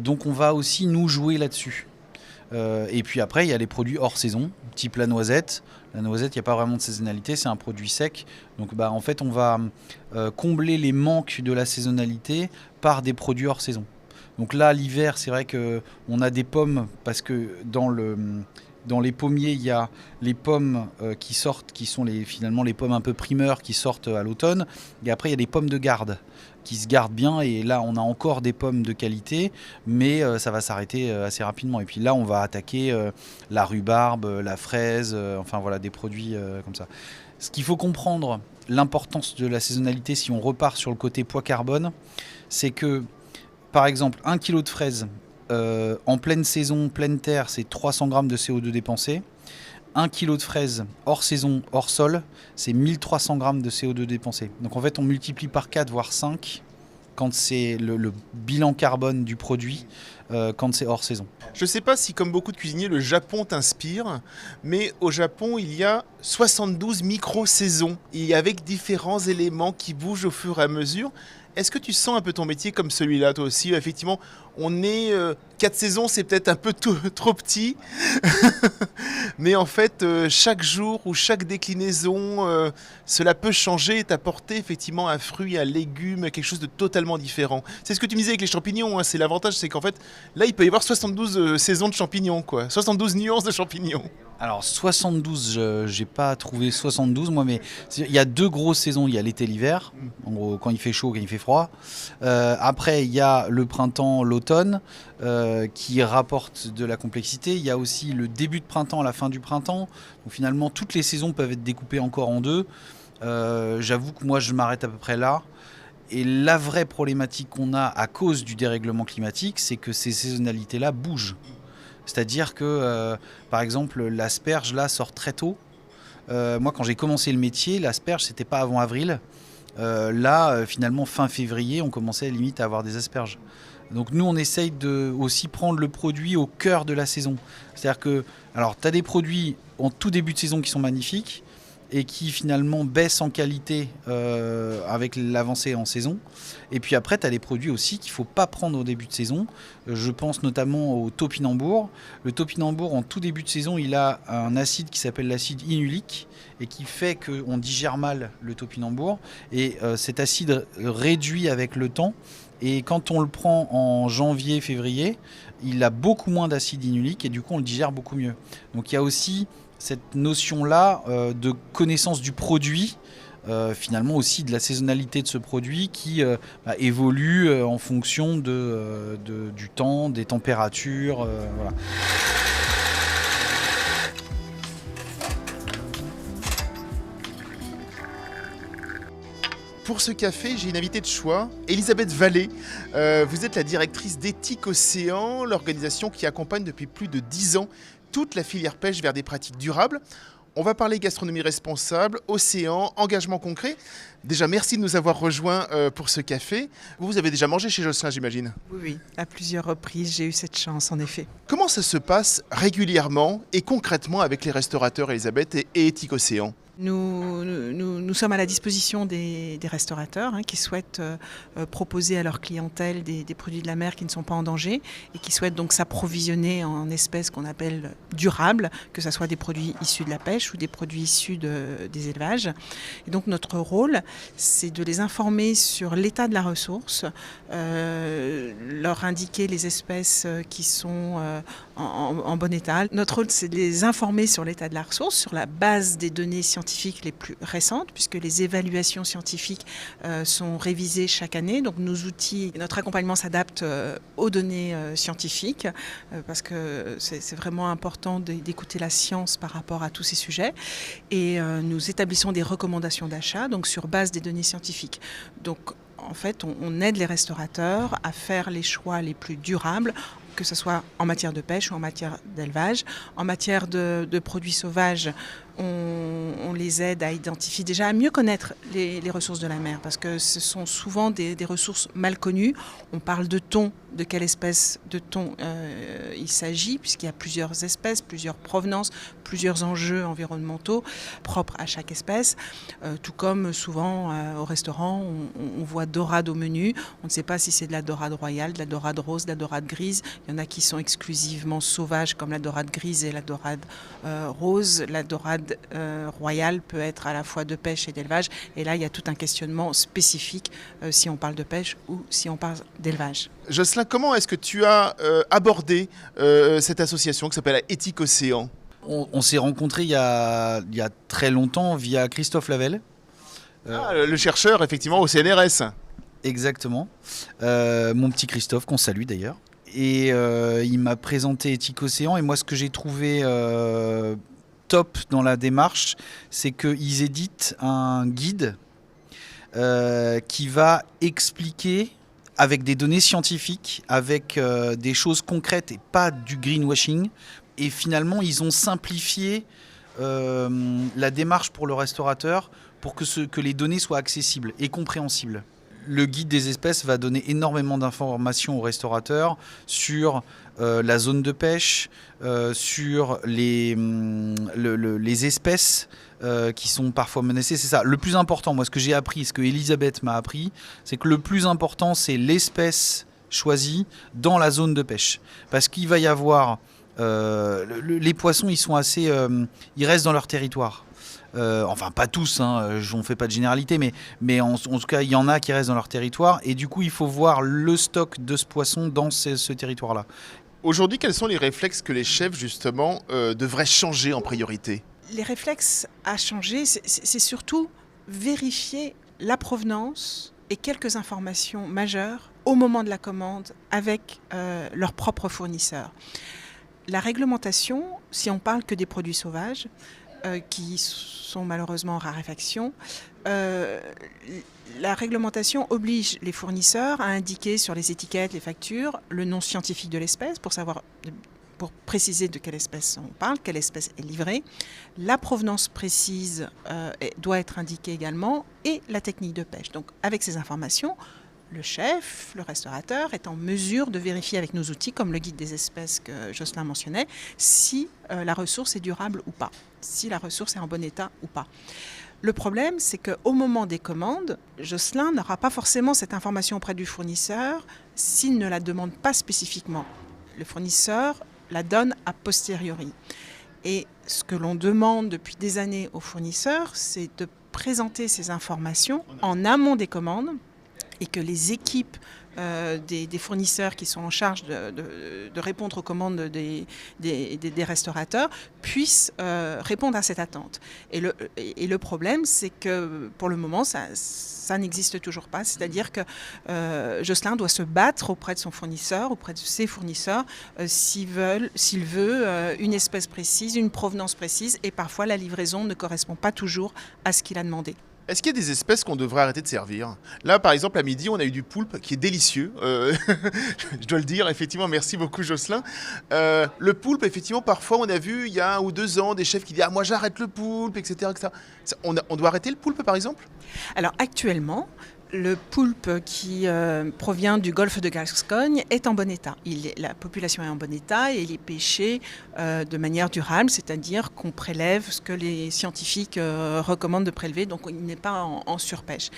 Donc on va aussi nous jouer là-dessus. Et puis après, il y a les produits hors saison, type la noisette. La noisette, il n'y a pas vraiment de saisonnalité, c'est un produit sec. Donc en fait, on va combler les manques de la saisonnalité par des produits hors saison. Donc là, l'hiver, c'est vrai qu'on a des pommes, parce que dans les pommiers, il y a les pommes qui sortent, qui sont finalement les pommes un peu primeurs qui sortent à l'automne. Et après, il y a des pommes de garde qui se gardent bien. Et là, on a encore des pommes de qualité, mais ça va s'arrêter assez rapidement. Et puis là, on va attaquer la rhubarbe, la fraise, enfin voilà, des produits comme ça. Ce qu'il faut comprendre, l'importance de la saisonnalité, si on repart sur le côté poids carbone, c'est que, par exemple, 1 kg de fraises, en pleine saison, pleine terre, c'est 300 grammes de CO2 dépensés. 1 kg de fraises hors saison, hors sol, c'est 1300 grammes de CO2 dépensés. Donc en fait, on multiplie par 4, voire 5, quand c'est le bilan carbone du produit, quand c'est hors saison. Je ne sais pas si, comme beaucoup de cuisiniers, le Japon t'inspire, mais au Japon, il y a 72 micro-saisons, et avec différents éléments qui bougent au fur et à mesure. Est-ce que tu sens un peu ton métier comme celui-là, toi aussi? Effectivement, on est 4 saisons, c'est peut-être un peu trop petit. Mais en fait, chaque jour ou chaque déclinaison, cela peut changer et t'apporter effectivement un fruit, un légume, quelque chose de totalement différent. C'est ce que tu me disais avec les champignons. Hein. C'est l'avantage, c'est qu'en fait, là, il peut y avoir 72 saisons de champignons, quoi. 72 nuances de champignons. Alors 72, j'ai pas trouvé 72 moi, mais il y a 2 grosses saisons. Il y a l'été, l'hiver, en gros quand il fait chaud, quand il fait froid. Après il y a le printemps, l'automne, qui rapporte de la complexité. Il y a aussi le début de printemps, la fin du printemps. Donc finalement toutes les saisons peuvent être découpées encore en 2. J'avoue que moi je m'arrête à peu près là. Et la vraie problématique qu'on a à cause du dérèglement climatique, c'est que ces saisonnalités-là bougent. C'est-à-dire que, par exemple, l'asperge, là, sort très tôt. Moi, quand j'ai commencé le métier, l'asperge, c'était pas avant avril. Finalement, fin février, on commençait limite à avoir des asperges. Donc nous, on essaye de aussi prendre le produit au cœur de la saison. C'est-à-dire que, alors, tu as des produits en tout début de saison qui sont magnifiques et qui finalement baissent en qualité avec l'avancée en saison. Et puis après, tu as les produits aussi qu'il ne faut pas prendre au début de saison. Je pense notamment au topinambour. Le topinambour, en tout début de saison, il a un acide qui s'appelle l'acide inulique et qui fait qu'on digère mal le topinambour. Et cet acide réduit avec le temps. Et quand on le prend en janvier, février, il a beaucoup moins d'acide inulique et du coup, on le digère beaucoup mieux. Donc il y a aussi cette notion-là de connaissance du produit finalement aussi de la saisonnalité de ce produit qui évolue en fonction du temps, des températures. Voilà. Pour ce café, j'ai une invitée de choix, Elisabeth Vallée. Vous êtes la directrice d'Éthique Océan, l'organisation qui accompagne depuis plus de 10 ans toute la filière pêche vers des pratiques durables. On va parler gastronomie responsable, océan, engagement concret. Déjà, merci de nous avoir rejoints pour ce café. Vous avez déjà mangé chez Josselin, j'imagine ? Oui, à plusieurs reprises, j'ai eu cette chance, en effet. Comment ça se passe régulièrement et concrètement avec les restaurateurs, Elisabeth, et Éthique Océan ? Nous sommes à la disposition des restaurateurs qui souhaitent proposer à leur clientèle des produits de la mer qui ne sont pas en danger et qui souhaitent donc s'approvisionner en espèces qu'on appelle durables, que ce soit des produits issus de la pêche ou des produits issus des élevages. Et donc notre rôle, c'est de les informer sur l'état de la ressource, leur indiquer les espèces qui sont en bon état. Notre rôle, c'est de les informer sur l'état de la ressource, sur la base des données scientifiques les plus récentes, puisque les évaluations scientifiques sont révisées chaque année. Donc nos outils, notre accompagnement s'adapte aux données scientifiques, parce que c'est vraiment important d'écouter la science par rapport à tous ces sujets. Et nous établissons des recommandations d'achat, donc sur base des données scientifiques. Donc en fait, on aide les restaurateurs à faire les choix les plus durables, que ce soit en matière de pêche ou en matière d'élevage. En matière de produits sauvages, on les aide à identifier, déjà à mieux connaître les ressources de la mer, parce que ce sont souvent des ressources mal connues. On parle de thon, de quelle espèce de thon il s'agit, puisqu'il y a plusieurs espèces, plusieurs provenances, plusieurs enjeux environnementaux propres à chaque espèce. Tout comme souvent au restaurant, on voit dorade au menu. On ne sait pas si c'est de la dorade royale, de la dorade rose, de la dorade grise. Il y en a qui sont exclusivement sauvages, comme la dorade grise et la dorade rose. La dorade royale peut être à la fois de pêche et d'élevage. Et là, il y a tout un questionnement spécifique si on parle de pêche ou si on parle d'élevage. Josselin, comment est-ce que tu as abordé cette association qui s'appelle Éthique Océan ? On s'est rencontrés il y a très longtemps via Christophe Lavelle. Le chercheur, effectivement, au CNRS. Exactement. Mon petit Christophe, qu'on salue d'ailleurs. Et il m'a présenté Éthique Océan. Et moi, ce que j'ai trouvé top dans la démarche, c'est qu'ils éditent un guide qui va expliquer avec des données scientifiques, avec des choses concrètes et pas du greenwashing. Et finalement, ils ont simplifié la démarche pour le restaurateur pour que les données soient accessibles et compréhensibles. Le guide des espèces va donner énormément d'informations aux restaurateurs sur la zone de pêche, sur les espèces qui sont parfois menacées. C'est ça. Le plus important, moi, ce que j'ai appris, ce que Elisabeth m'a appris, c'est que le plus important, c'est l'espèce choisie dans la zone de pêche. Parce qu'il va y avoir... les poissons, ils sont assez... ils restent dans leur territoire. Enfin, pas tous, on ne fait pas de généralité, mais en tout cas, il y en a qui restent dans leur territoire. Et du coup, il faut voir le stock de ce poisson dans ce territoire-là. Aujourd'hui, quels sont les réflexes que les chefs, justement, devraient changer en priorité ? Les réflexes à changer, c'est surtout vérifier la provenance et quelques informations majeures au moment de la commande avec leur propre fournisseur. La réglementation, si on parle que des produits sauvages, qui sont malheureusement en raréfaction, la réglementation oblige les fournisseurs à indiquer sur les étiquettes, les factures, le nom scientifique de l'espèce pour préciser de quelle espèce on parle, quelle espèce est livrée. La provenance précise doit être indiquée également et la technique de pêche. Donc avec ces informations, le chef, le restaurateur est en mesure de vérifier avec nos outils, comme le guide des espèces que Josselin mentionnait, si la ressource est durable ou pas, si la ressource est en bon état ou pas. Le problème, c'est qu'au moment des commandes, Josselin n'aura pas forcément cette information auprès du fournisseur s'il ne la demande pas spécifiquement. Le fournisseur la donne a posteriori. Et ce que l'on demande depuis des années aux fournisseurs, c'est de présenter ces informations en amont des commandes et que les équipes des fournisseurs qui sont en charge de répondre aux commandes des restaurateurs puissent répondre à cette attente. Et le problème, c'est que pour le moment, ça n'existe toujours pas. C'est-à-dire que Josselin doit se battre auprès de son fournisseur, auprès de ses fournisseurs, s'il veut une espèce précise, une provenance précise, et parfois la livraison ne correspond pas toujours à ce qu'il a demandé. Est-ce qu'il y a des espèces qu'on devrait arrêter de servir ? Là, par exemple, à midi, on a eu du poulpe qui est délicieux. Je dois le dire, effectivement, merci beaucoup Josselin. Le poulpe, effectivement, parfois, on a vu, il y a 1 ou 2 ans, des chefs qui disent « Ah, moi, j'arrête le poulpe, etc. etc. » On doit arrêter le poulpe, par exemple ? Alors, actuellement, le poulpe qui provient du golfe de Gascogne est en bon état. La population est en bon état et il est pêché de manière durable, c'est-à-dire qu'on prélève ce que les scientifiques recommandent de prélever, donc il n'est pas en surpêche.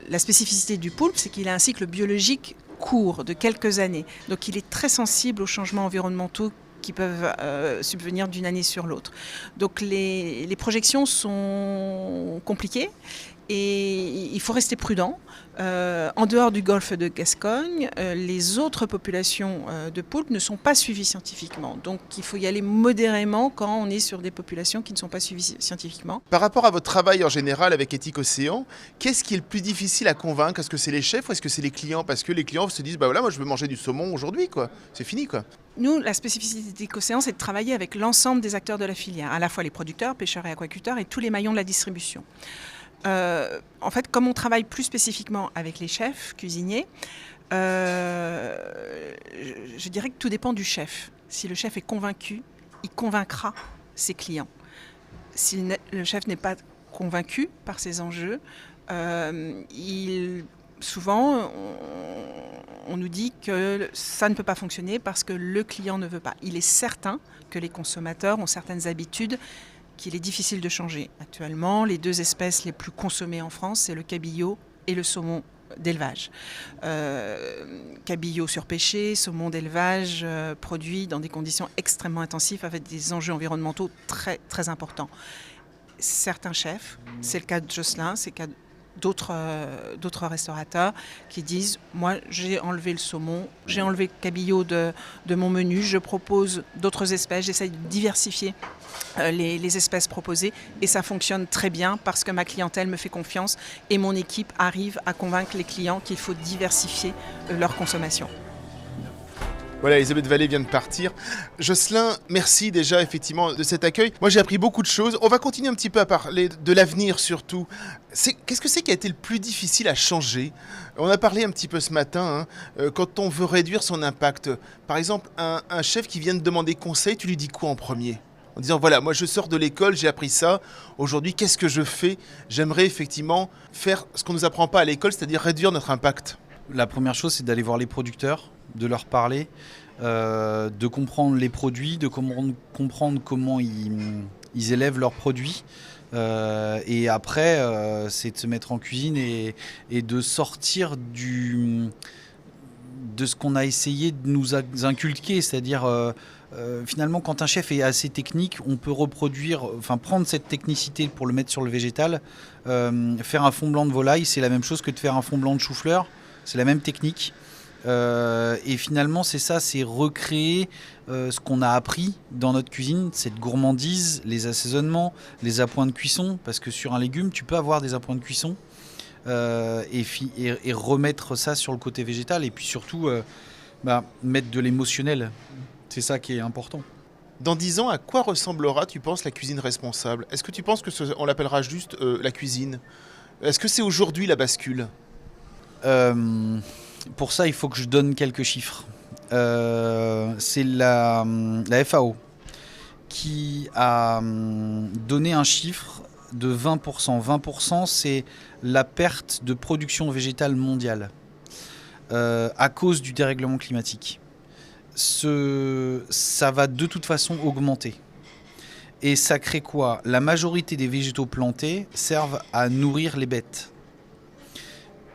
La spécificité du poulpe, c'est qu'il a un cycle biologique court de quelques années, donc il est très sensible aux changements environnementaux qui peuvent subvenir d'une année sur l'autre. Donc les projections sont compliquées. Et il faut rester prudent. En dehors du golfe de Gascogne, les autres populations de poulpes ne sont pas suivies scientifiquement. Donc il faut y aller modérément quand on est sur des populations qui ne sont pas suivies scientifiquement. Par rapport à votre travail en général avec Éthique Océan, qu'est-ce qui est le plus difficile à convaincre ? Est-ce que c'est les chefs ou est-ce que c'est les clients ? Parce que les clients se disent, bah voilà, moi je veux manger du saumon aujourd'hui, quoi. C'est fini, quoi. Nous, la spécificité d'Éthique Océan, c'est de travailler avec l'ensemble des acteurs de la filière, à la fois les producteurs, pêcheurs et aquaculteurs et tous les maillons de la distribution. En fait, comme on travaille plus spécifiquement avec les chefs, cuisiniers, je dirais que tout dépend du chef. Si le chef est convaincu, il convaincra ses clients. Si le chef n'est pas convaincu par ces enjeux, souvent, on nous dit que ça ne peut pas fonctionner parce que le client ne veut pas. Il est certain que les consommateurs ont certaines habitudes qu'il est difficile de changer. Actuellement, les 2 espèces les plus consommées en France, c'est le cabillaud et le saumon d'élevage. Cabillaud surpêché, saumon d'élevage produit dans des conditions extrêmement intensives avec des enjeux environnementaux très, très importants. Certains chefs, c'est le cas de Josselin, c'est le cas d'autres restaurateurs qui disent « Moi, j'ai enlevé le saumon, j'ai enlevé le cabillaud de mon menu, je propose d'autres espèces, j'essaye de diversifier les espèces proposées et ça fonctionne très bien parce que ma clientèle me fait confiance et mon équipe arrive à convaincre les clients qu'il faut diversifier leur consommation. » Voilà, Elisabeth Vallée vient de partir. Josselin, merci déjà effectivement de cet accueil. Moi j'ai appris beaucoup de choses. On va continuer un petit peu à parler de l'avenir surtout. Qu'est-ce que c'est qui a été le plus difficile à changer ? On a parlé un petit peu ce matin, quand on veut réduire son impact. Par exemple, un chef qui vient te demander conseil, tu lui dis quoi en premier ? En disant voilà, moi je sors de l'école, j'ai appris ça. Aujourd'hui, qu'est-ce que je fais ? J'aimerais effectivement faire ce qu'on ne nous apprend pas à l'école, c'est-à-dire réduire notre impact. La première chose, c'est d'aller voir les producteurs, de leur parler, de comprendre les produits, de comprendre comment ils élèvent leurs produits. Et après, c'est de se mettre en cuisine et de sortir de ce qu'on a essayé de nous inculquer. C'est-à-dire, finalement, quand un chef est assez technique, on peut prendre cette technicité pour le mettre sur le végétal. Faire un fond blanc de volaille, c'est la même chose que de faire un fond blanc de chou-fleur. C'est la même technique. Et finalement, c'est ça, c'est recréer ce qu'on a appris dans notre cuisine, cette gourmandise, les assaisonnements, les appoints de cuisson, parce que sur un légume, tu peux avoir des appoints de cuisson et remettre ça sur le côté végétal et puis surtout mettre de l'émotionnel. C'est ça qui est important. Dans 10 ans, à quoi ressemblera, tu penses, la cuisine responsable ? Est-ce que tu penses qu'on l'appellera juste la cuisine ? Est-ce que c'est aujourd'hui la bascule ? Pour ça, il faut que je donne quelques chiffres. C'est la FAO qui a donné un chiffre de 20%. 20%, c'est la perte de production végétale mondiale à cause du dérèglement climatique. Ça va de toute façon augmenter. Et ça crée quoi ? La majorité des végétaux plantés servent à nourrir les bêtes.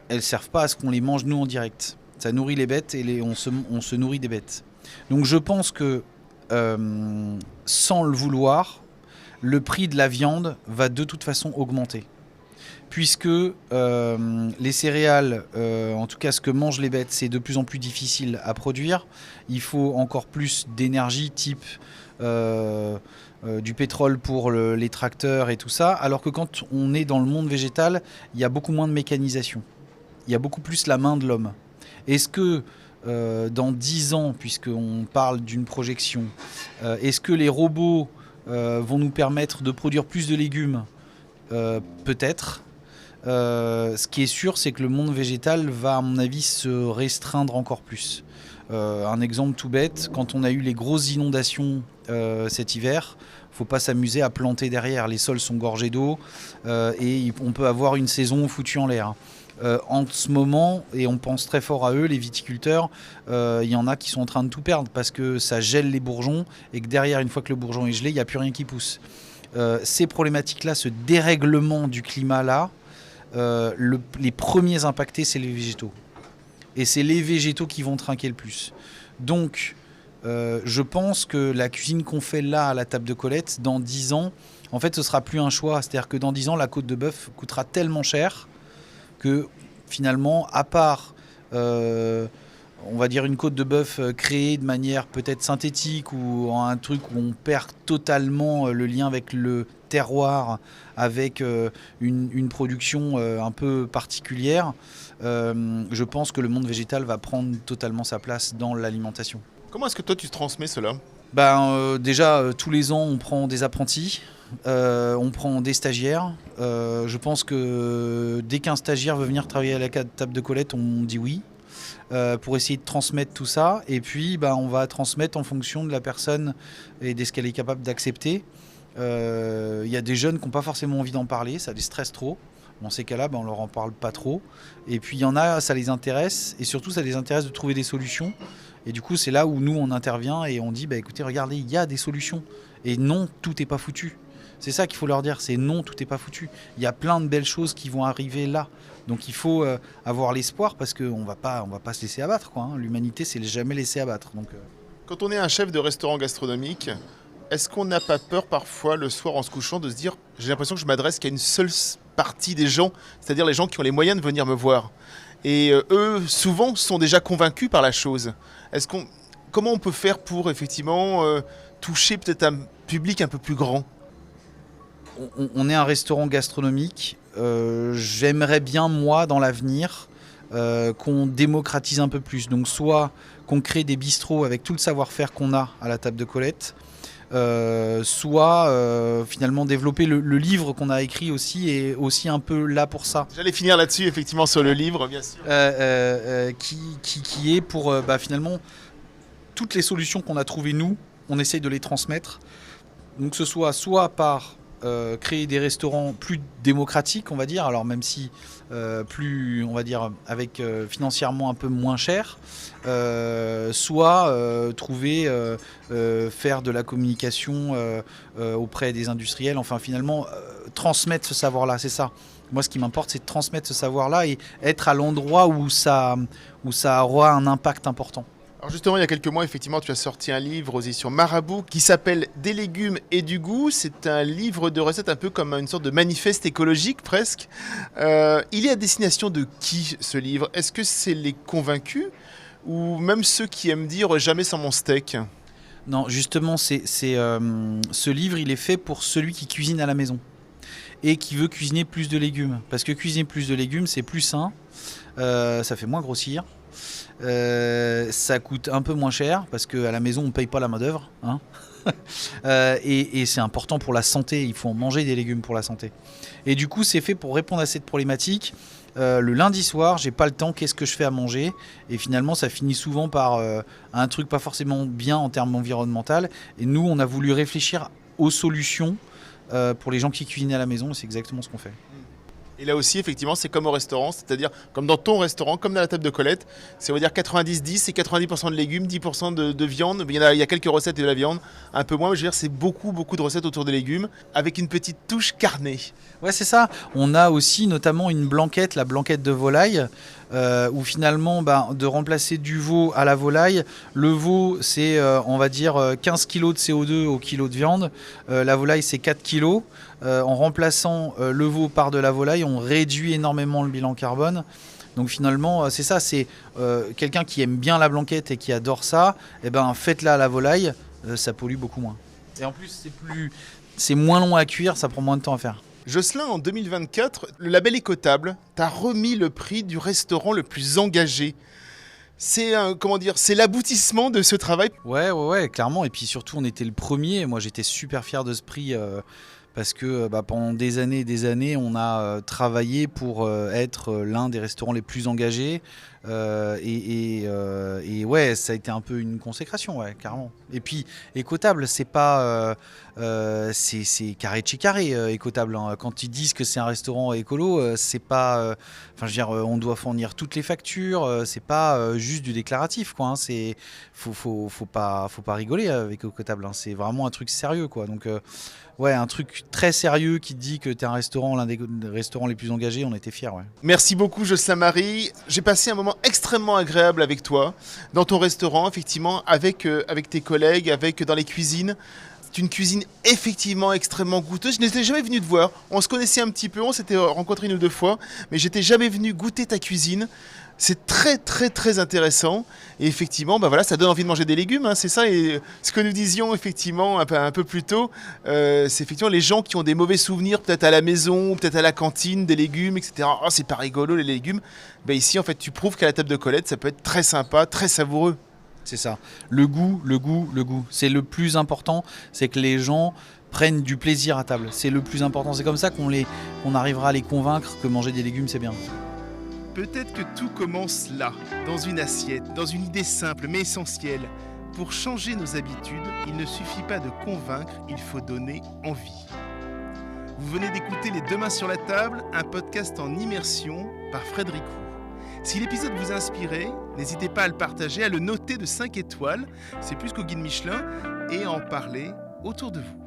Elles ne servent pas à ce qu'on les mange nous en direct. Ça nourrit les bêtes et on se nourrit des bêtes. Donc je pense que sans le vouloir, le prix de la viande va de toute façon augmenter. puisque les céréales, en tout cas ce que mangent les bêtes, c'est de plus en plus difficile à produire. Il faut encore plus d'énergie type du pétrole pour les tracteurs et tout ça, alors que quand on est dans le monde végétal, il y a beaucoup moins de mécanisation. Il y a beaucoup plus la main de l'homme. Est-ce que dans 10 ans, puisqu'on parle d'une projection, est-ce que les robots vont nous permettre de produire plus de légumes ? Peut-être. Ce qui est sûr, c'est que le monde végétal va, à mon avis, se restreindre encore plus. Un exemple tout bête, quand on a eu les grosses inondations cet hiver, il ne faut pas s'amuser à planter derrière. Les sols sont gorgés d'eau et on peut avoir une saison foutue en l'air. En ce moment, et on pense très fort à eux, les viticulteurs, il y en a qui sont en train de tout perdre parce que ça gèle les bourgeons et que derrière, une fois que le bourgeon est gelé, il n'y a plus rien qui pousse. Ces problématiques-là, ce dérèglement du climat-là, les premiers impactés, c'est les végétaux. Et c'est les végétaux qui vont trinquer le plus. Donc, je pense que la cuisine qu'on fait là, à la table de Colette, dans 10 ans, en fait, ce ne sera plus un choix. C'est-à-dire que dans 10 ans, la côte de bœuf coûtera tellement cher que finalement, à part, on va dire, une côte de bœuf créée de manière peut-être synthétique ou un truc où on perd totalement le lien avec le terroir, avec une production un peu particulière, je pense que le monde végétal va prendre totalement sa place dans l'alimentation. Comment est-ce que toi tu transmets cela ? Déjà, tous les ans, on prend des apprentis. On prend des stagiaires. Je pense que dès qu'un stagiaire veut venir travailler à la table de Colette, on dit oui, pour essayer de transmettre tout ça. Et puis, on va transmettre en fonction de la personne et de ce qu'elle est capable d'accepter. Il y a des jeunes qui n'ont pas forcément envie d'en parler, ça les stresse trop. Dans ces cas-là, on leur en parle pas trop. Et puis, il y en a, ça les intéresse. Et surtout, ça les intéresse de trouver des solutions. Et du coup, c'est là où nous, on intervient et on dit, écoutez, regardez, il y a des solutions. Et non, tout n'est pas foutu. C'est ça qu'il faut leur dire, c'est non, tout n'est pas foutu. Il y a plein de belles choses qui vont arriver là. Donc il faut avoir l'espoir parce qu'on ne va pas se laisser abattre, quoi, hein. L'humanité, c'est jamais laisser abattre. Donc, Quand on est un chef de restaurant gastronomique, est-ce qu'on n'a pas peur parfois le soir en se couchant de se dire « j'ai l'impression que je m'adresse qu'à une seule partie des gens, c'est-à-dire les gens qui ont les moyens de venir me voir ». Et eux, souvent, sont déjà convaincus par la chose. Comment on peut faire pour effectivement toucher peut-être un public un peu plus grand ? On est un restaurant gastronomique. J'aimerais bien, moi, dans l'avenir, qu'on démocratise un peu plus. Donc, soit qu'on crée des bistrots avec tout le savoir-faire qu'on a à la table de Colette, soit finalement développer le livre qu'on a écrit aussi est aussi un peu là pour ça. J'allais finir là-dessus, effectivement, sur le livre, bien sûr. Qui est pour finalement toutes les solutions qu'on a trouvées nous, on essaye de les transmettre. Donc, que ce soit par créer des restaurants plus démocratiques, on va dire, alors même si plus, on va dire, avec financièrement un peu moins cher, soit trouver, faire de la communication auprès des industriels, enfin finalement transmettre ce savoir-là, c'est ça. Moi, ce qui m'importe, c'est de transmettre ce savoir-là et être à l'endroit où ça aura un impact important. Alors justement, il y a quelques mois, effectivement, tu as sorti un livre aux éditions Marabout qui s'appelle « Des légumes et du goût ». C'est un livre de recettes un peu comme une sorte de manifeste écologique presque. Il est à destination de qui ce livre ? Est-ce que c'est les convaincus ou même ceux qui aiment dire « jamais sans mon steak » ? Non, justement, ce livre, il est fait pour celui qui cuisine à la maison et qui veut cuisiner plus de légumes. Parce que cuisiner plus de légumes, c'est plus sain, ça fait moins grossir. Ça coûte un peu moins cher parce qu'à la maison on ne paye pas la main d'œuvre, hein. Et c'est important pour la santé, il faut en manger des légumes pour la santé. Et du coup c'est fait pour répondre à cette problématique. Le lundi soir j'ai pas le temps, qu'est-ce que je fais à manger ? Et finalement ça finit souvent par un truc pas forcément bien en termes environnementaux. Et nous on a voulu réfléchir aux solutions pour les gens qui cuisinent à la maison, et c'est exactement ce qu'on fait. Et là aussi, effectivement, c'est comme au restaurant, c'est-à-dire comme dans ton restaurant, comme dans la table de Colette. C'est, on va dire, 90-10, c'est 90% de légumes, 10% de viande. Il y a quelques recettes de la viande, un peu moins, mais je veux dire, c'est beaucoup de recettes autour des légumes, avec une petite touche carnée. Ouais, c'est ça. On a aussi notamment une blanquette, la blanquette de volaille, où finalement de remplacer du veau à la volaille. Le veau c'est on va dire 15 kg de CO2 au kilo de viande, la volaille c'est 4 kg. En remplaçant le veau par de la volaille, on réduit énormément le bilan carbone. Donc finalement c'est ça, c'est quelqu'un qui aime bien la blanquette et qui adore ça, faites-la à la volaille, ça pollue beaucoup moins. Et en plus c'est moins long à cuire, ça prend moins de temps à faire. Jocelyn, en 2024, le label Écotable t'a remis le prix du restaurant le plus engagé. C'est c'est l'aboutissement de ce travail. Ouais, clairement. Et puis surtout, on était le premier. Moi, j'étais super fier de ce prix parce que pendant des années, on a travaillé pour être l'un des restaurants les plus engagés. Et ouais, ça a été un peu une consécration, ouais, carrément. Et puis, Écotable, c'est pas... c'est carré de chez carré, Écotable. Hein. Quand ils disent que c'est un restaurant écolo, c'est pas... on doit fournir toutes les factures, c'est pas juste du déclaratif, quoi. Hein. Faut pas rigoler avec Écotable. Hein. C'est vraiment un truc sérieux, quoi. Donc... ouais, un truc très sérieux qui dit que tu es un restaurant, l'un des restaurants les plus engagés, on était fiers. Ouais. Merci beaucoup Jocelyn Marie. J'ai passé un moment extrêmement agréable avec toi, dans ton restaurant, effectivement, avec tes collègues, dans les cuisines. C'est une cuisine effectivement extrêmement goûteuse. Je n'étais jamais venu te voir. On se connaissait un petit peu, on s'était rencontrés 1 ou 2 fois, mais j'étais jamais venu goûter ta cuisine. C'est très très très intéressant et effectivement ça donne envie de manger des légumes, hein, c'est ça. Et ce que nous disions effectivement un peu plus tôt, c'est effectivement les gens qui ont des mauvais souvenirs peut-être à la maison, peut-être à la cantine, des légumes, etc. Oh, c'est pas rigolo les légumes. Ici en fait tu prouves qu'à la table de Colette ça peut être très sympa, très savoureux. C'est ça, le goût, c'est le plus important, c'est que les gens prennent du plaisir à table, c'est le plus important, c'est comme ça qu'on arrivera à les convaincre que manger des légumes c'est bien. Peut-être que tout commence là, dans une assiette, dans une idée simple mais essentielle. Pour changer nos habitudes, il ne suffit pas de convaincre, il faut donner envie. Vous venez d'écouter Les 2 mains sur la table, un podcast en immersion par Frédéric Roux. Si l'épisode vous a inspiré, n'hésitez pas à le partager, à le noter de 5 étoiles, c'est plus qu'au guide Michelin, et à en parler autour de vous.